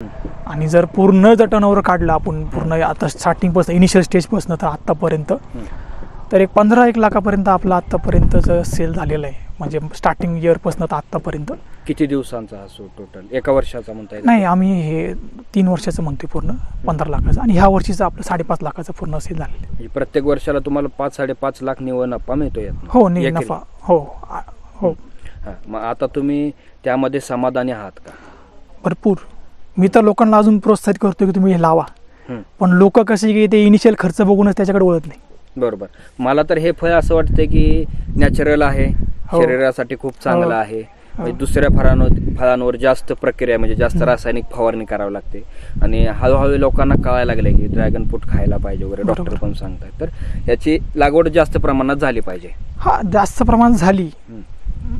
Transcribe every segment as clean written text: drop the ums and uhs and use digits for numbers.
आणि जर पूर्ण जर टर्नओव्हर काढला आपण पूर्ण आता स्टार्टिंगपासून इनिशियल स्टेजपासून तर आत्तापर्यंत तर एक 15-1 लाखापर्यंत आपला आत्तापर्यंतचं सेल झालेलं आहे. म्हणजे स्टार्टिंग इयरपासून तर आत्तापर्यंत. किती दिवसांचा असो टोटल? एका वर्षाचा म्हणता येईल? नाही, आम्ही हे 3 वर्षाचं म्हणतोय पूर्ण 15 लाखाचं, आणि ह्या वर्षीचं आपलं 5.5 लाखाचं पूर्ण सेल झालेलं आहे. प्रत्येक वर्षाला तुम्हाला 5-5.5 लाख निव्वळ नफा मिळतो यात? हो, नफा. हो हो. मग आता तुम्ही त्यामध्ये समाधानी आहात का? भरपूर. मी तर लोकांना अजून प्रोत्साहित करतो की तुम्ही हे लावा, पण लोक कसे की ते इनिशियल खर्च बघूनच त्याच्याकडे वळत नाही. बरोबर. मला तर हे फळ असं वाटतं की नॅचरल आहे, शरीरासाठी खूप चांगलं आहे. दुसऱ्या फळांवर जास्त प्रक्रिया म्हणजे जास्त रासायनिक फवारणी करावी लागते, आणि हळूहळू लोकांना कळायला लागले की ड्रॅगन फ्रूट खायला पाहिजे वगैरे, डॉक्टर पण सांगतात. तर याची लागवड जास्त प्रमाणात झाली पाहिजे. हा, जास्त प्रमाणात झाली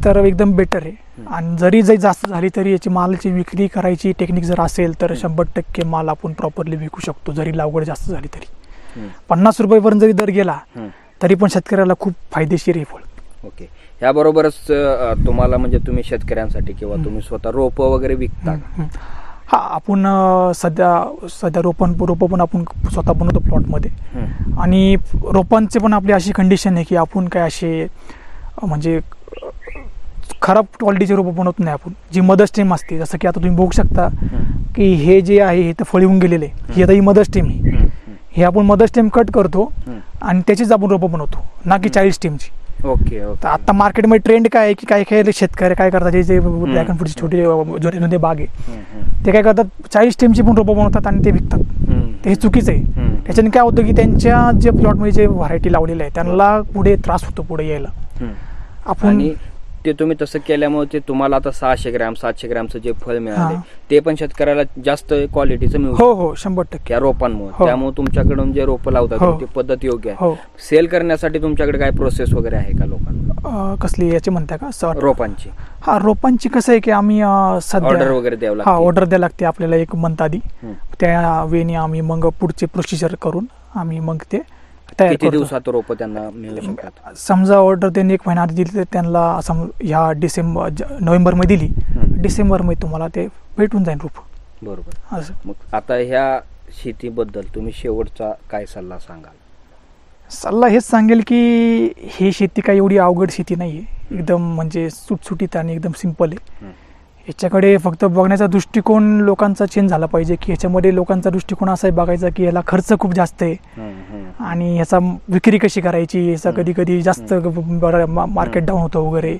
तर एकदम बेटर आहे. आणि जरी जास्त झाली तरी याची मालाची विक्री करायची टेक्निक जर असेल तर 100% माल आपण प्रॉपरली विकू शकतो. जरी लागवड जास्त झाली तरी 50 रुपयेपर्यंत जरी दर गेला तरी पण शेतकऱ्याला खूप फायदेशीर आहे फळ. ओके. याबरोबरच तुम्हाला म्हणजे तुम्ही शेतकऱ्यांसाठी किंवा तुम्ही स्वतः रोपं वगैरे विकता? हा, आपण सध्या रोपं पण आपण स्वतः बनवतो प्लॉटमध्ये. आणि रोपांचे पण आपली अशी कंडिशन आहे की आपण काय असे म्हणजे खराब क्वालिटीचे रोपं बनवत नाही आपण. जी मदर स्टेम असते, जसं की आता तुम्ही बघू शकता की हे जे आहे हे तर फळ येऊन गेलेले आहे, ही आता ही मदर स्टेम आहे. हे आपण मदर स्टेम कट करतो आणि त्याचीच आपण रोपं बनवतो, ना की 40 स्टेमची. ओके. तर आता मार्केटमध्ये ट्रेंड काय आहे की काही शेतकरी काय करतात, जे ड्रॅगन फ्रूटची छोटे बाग आहे ते काय करतात 40 स्टेमची पण रोपं बनवतात आणि ते विकतात. ते हे चुकीचं आहे. त्याच्याने काय होतं की त्यांच्या जे प्लॉटमध्ये जे व्हरायटी लावलेलं आहे त्यांना पुढे त्रास होतो पुढे यायला. आपण ते तुम्ही तसं केल्यामुळे ते तुम्हाला आता 600 ग्रॅम 700 ग्रॅमचं जे फळ मिळाले ते पण शेतकऱ्याला जास्त क्वालिटीचं मिळू. हो, 100% या रोपांमुळे. त्यामुळे तुमच्याकडून जे रोपं लावतात ती पद्धत योग्य आहे. सेल करण्यासाठी तुमच्याकडे काय प्रोसेस वगैरे आहे का लोकांना? कसली याची म्हणताय का? रोपांची. हा, रोपांची कसं आहे की आम्ही सध्या ऑर्डर वगैरे द्यावं लागते. ऑर्डर द्यावं लागते आपल्याला 1 मंथ आधी. त्या वेळी आम्ही मग पुढचे प्रोसिजर करून आम्ही मग ते तयार करतो. किती दिवसात रोपं त्यांना मिळू शकतात? समजा ऑर्डर त्यांनी 1 महिना आधी दिली तर त्यांना ह्या नोव्हेंबरमध्ये दिली, डिसेंबरमध्ये तुम्हाला ते भेटून जाईल रोप. बरोबर. असं. मग आता ह्या शेतीबद्दल तुम्ही शेवटचा काय सल्ला सांगाल? सल्ला हेच सांगेल की ही शेती काही एवढी अवघड शेती नाही आहे. एकदम म्हणजे सुटसुटीत आणि एकदम सिंपल आहे. याच्याकडे फक्त बघण्याचा दृष्टिकोन लोकांचा चेंज झाला पाहिजे, की ह्याच्यामध्ये लोकांचा दृष्टिकोन असा आहे बघायचा की याला खर्च खूप जास्त आहे आणि ह्याचा विक्री कशी करायची, याचा कधी कधी जास्त मार्केट डाऊन होतं वगैरे.